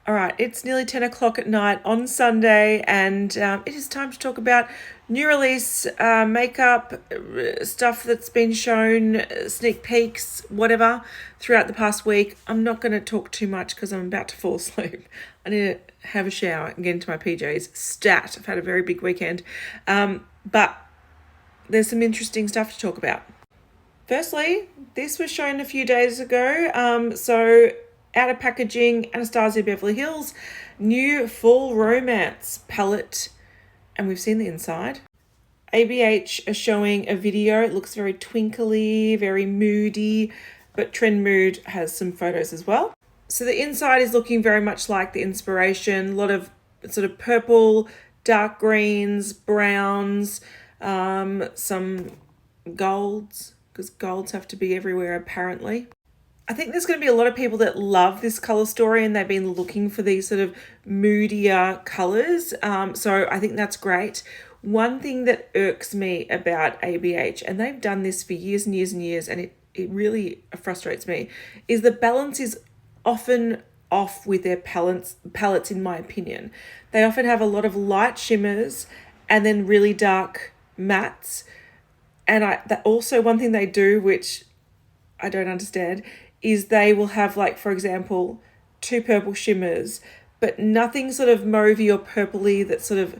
All right, it's nearly 10 o'clock at night on Sunday, and it is time to talk about new release makeup, stuff that's been shown, sneak peeks, whatever, throughout the past week. I'm not going to talk too much because I'm about to fall asleep. I need to have a shower and get into my PJs. Stat, I've had a very big weekend. But there's some interesting stuff to talk about. Firstly, this was shown a few days ago. So out of packaging, Anastasia Beverly Hills new Fall Romance palette, and we've seen the inside. ABH are showing a video. It looks very twinkly, very moody, but Trend Mood has some photos as well. So the inside is looking very much like the inspiration. A lot of sort of purple, dark greens, browns, some golds, because golds have to be everywhere apparently. I think there's going to be a lot of people that love this colour story and they've been looking for these sort of moodier colours. So I think that's great. One thing that irks me about ABH, and they've done this for years and years and years, and it really frustrates me, is the balance is often off with their palettes in my opinion. They often have a lot of light shimmers and then really dark mattes. And also one thing they do, which I don't understand, is they will have, like, for example, 2 purple shimmers, but nothing sort of mauvey or purpley that sort of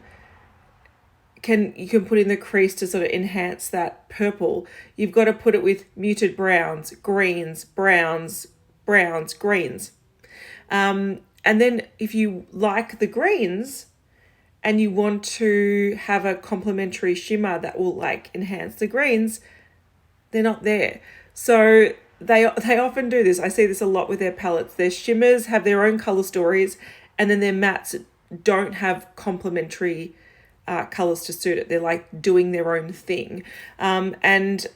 you can put in the crease to sort of enhance that purple. You've got to put it with muted browns, greens, browns, greens. And then if you like the greens and you want to have a complementary shimmer that will like enhance the greens, they're not there. So they often do this. I see this a lot with their palettes. Their shimmers have their own color stories, and then their mattes don't have complementary colors to suit it. They're like doing their own thing. And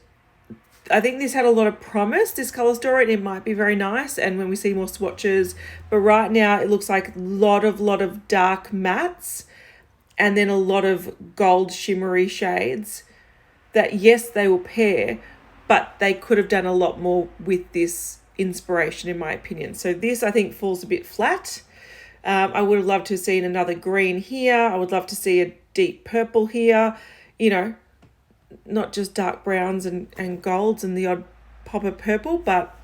I think this had a lot of promise, this color story, and it might be very nice. And when we see more swatches, but right now it looks like a lot of dark mattes and then a lot of gold shimmery shades that, yes, they will pair, but they could have done a lot more with this inspiration, in my opinion. So this, I think, falls a bit flat. I would have loved to have seen another green here. I would love to see a deep purple here, not just dark browns and golds and the odd pop of purple, but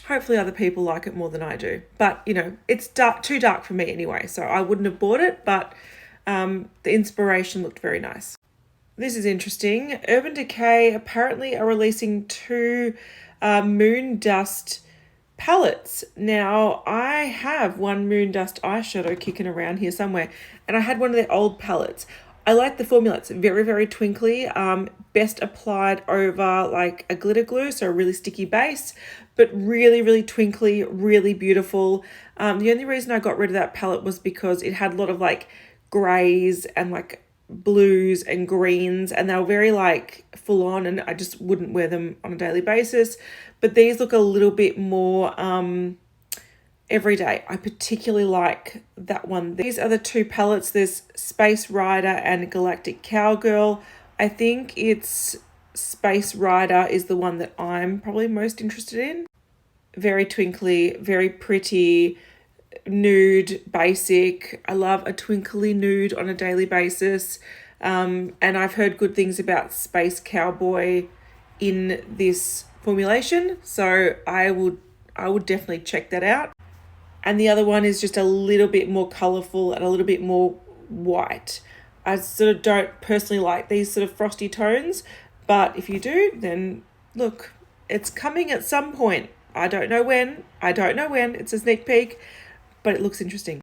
hopefully other people like it more than I do. But, it's too dark for me anyway, so I wouldn't have bought it, but the inspiration looked very nice. This is interesting. Urban Decay apparently are releasing 2 Moondust palettes. Now, I have one Moondust eyeshadow kicking around here somewhere, and I had one of their old palettes. I like the formula. It's very, very twinkly. Best applied over like a glitter glue, so a really sticky base, but really, really twinkly, really beautiful. The only reason I got rid of that palette was because it had a lot of like greys and like blues and greens, and they were very like full on, and I just wouldn't wear them on a daily basis. But these look a little bit more everyday. I particularly like that one. These are the 2 palettes. There's Space Rider and Galactic Cowgirl. I think it's Space Rider is the one that I'm probably most interested in. Very twinkly, very pretty, nude, basic. I love a twinkly nude on a daily basis. And I've heard good things about Space Cowboy in this formulation, so I would definitely check that out. And the other one is just a little bit more colourful and a little bit more white. I sort of don't personally like these sort of frosty tones, but if you do, then look, it's coming at some point. I don't know when. It's a sneak peek, but it looks interesting.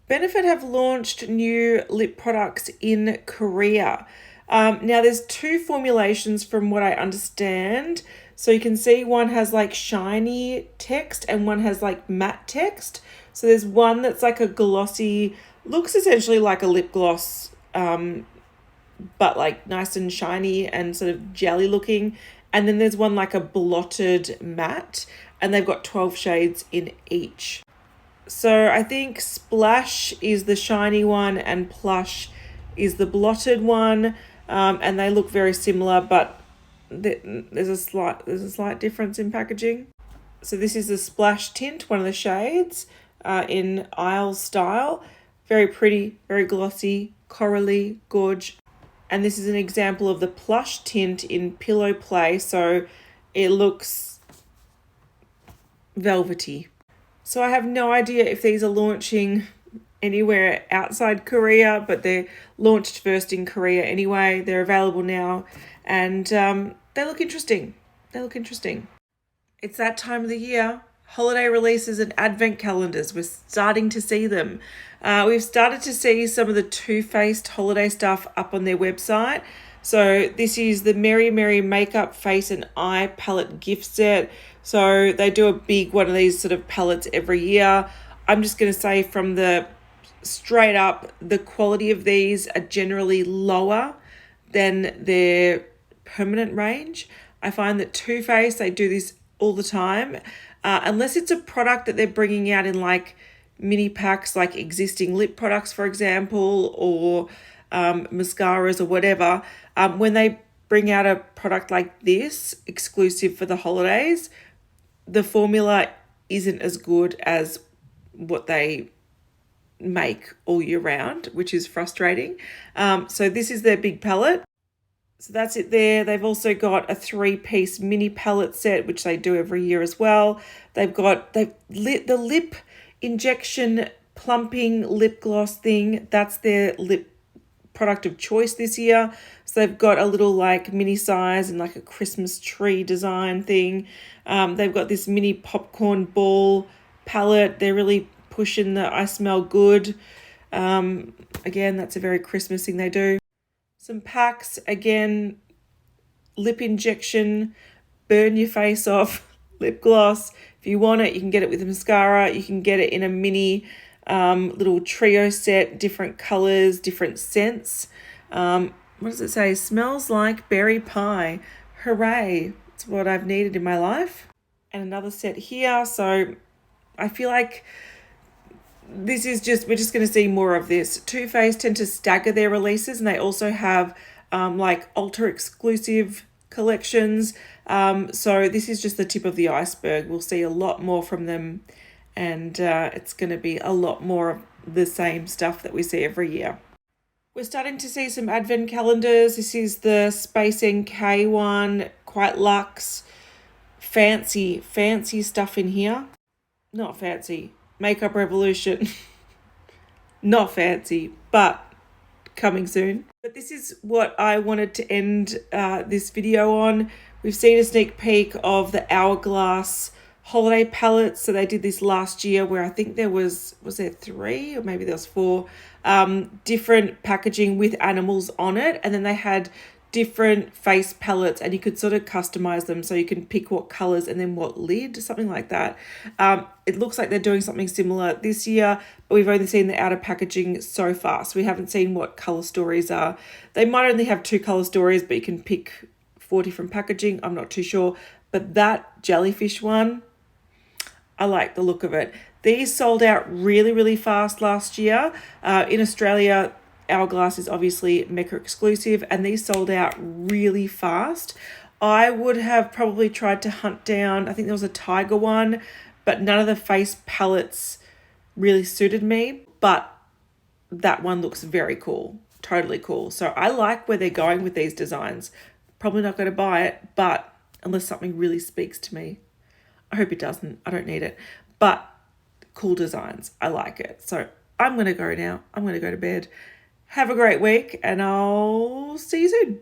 Benefit have launched new lip products in Korea. Now there's 2 formulations from what I understand. So you can see one has like shiny text and one has like matte text. So there's one that's like a glossy, looks essentially like a lip gloss, but like nice and shiny and sort of jelly looking. And then there's one like a blotted matte, and they've got 12 shades in each. So I think Splash is the shiny one and Plush is the blotted one, and they look very similar, but there's a slight difference in packaging. So this is the Splash tint, one of the shades. in Isle style. Very pretty, very glossy, corally, gorge. And this is an example of the plush tint in Pillow Play, so it looks velvety. So I have no idea if these are launching anywhere outside Korea, but they're launched first in Korea anyway. They're available now, and they look interesting. They look interesting. It's that time of the year. Holiday releases and advent calendars. We're starting to see them. We've started to see some of the Too Faced holiday stuff up on their website. So this is the Merry Merry Makeup Face and Eye Palette gift set. So they do a big one of these sort of palettes every year. I'm just going to say from the straight up, the quality of these are generally lower than their permanent range. I find that Too Faced, they do this all the time. Unless it's a product that they're bringing out in like mini packs, like existing lip products, for example, or mascaras or whatever. When they bring out a product like this, exclusive for the holidays, the formula isn't as good as what they make all year round, which is frustrating. So this is their big palette. So that's it there. They've also got a 3-piece mini palette set, which they do every year as well. They've lit the lip injection plumping lip gloss thing. That's their lip product of choice this year. So they've got a little like mini size and like a Christmas tree design thing. They've got this mini popcorn ball palette. They're really pushing the I smell good. Again, that's a very Christmas thing they do. Some packs, again, lip injection, burn your face off, lip gloss. If you want it, you can get it with a mascara. You can get it in a mini little trio set, different colors, different scents. What does it say? Smells like berry pie. Hooray. It's what I've needed in my life. And another set here. So I feel like we're just going to see more of this. Too Faced tend to stagger their releases, and they also have like ultra exclusive collections. So this is just the tip of the iceberg. We'll see a lot more from them, and it's going to be a lot more of the same stuff that we see every year. We're starting to see some advent calendars. This is the Space NK one, quite luxe, fancy stuff in here. Not fancy. Makeup Revolution. Not fancy, but coming soon. But this is what I wanted to end this video on. We've seen a sneak peek of the Hourglass holiday palettes. So they did this last year where I think there was there 3 or maybe there was 4 different packaging with animals on it. And then they had different face palettes and you could sort of customize them, so you can pick what colors and then what lid, something like that. It looks like they're doing something similar this year, but we've only seen the outer packaging so far, so we haven't seen what color stories are. They might only have 2 color stories, but you can pick 4 different packaging. I'm not too sure, but that jellyfish one, I like the look of it. These sold out really fast last year. In Australia, Hourglass is obviously Mecca exclusive, and these sold out really fast. I would have probably tried to hunt down, I think there was a tiger one, but none of the face palettes really suited me, but that one looks very cool, totally cool. So I like where they're going with these designs. Probably not going to buy it, but unless something really speaks to me. I hope it doesn't. I don't need it, but cool designs. I like it. So I'm going to go now. I'm going to go to bed. Have a great week, and I'll see you soon.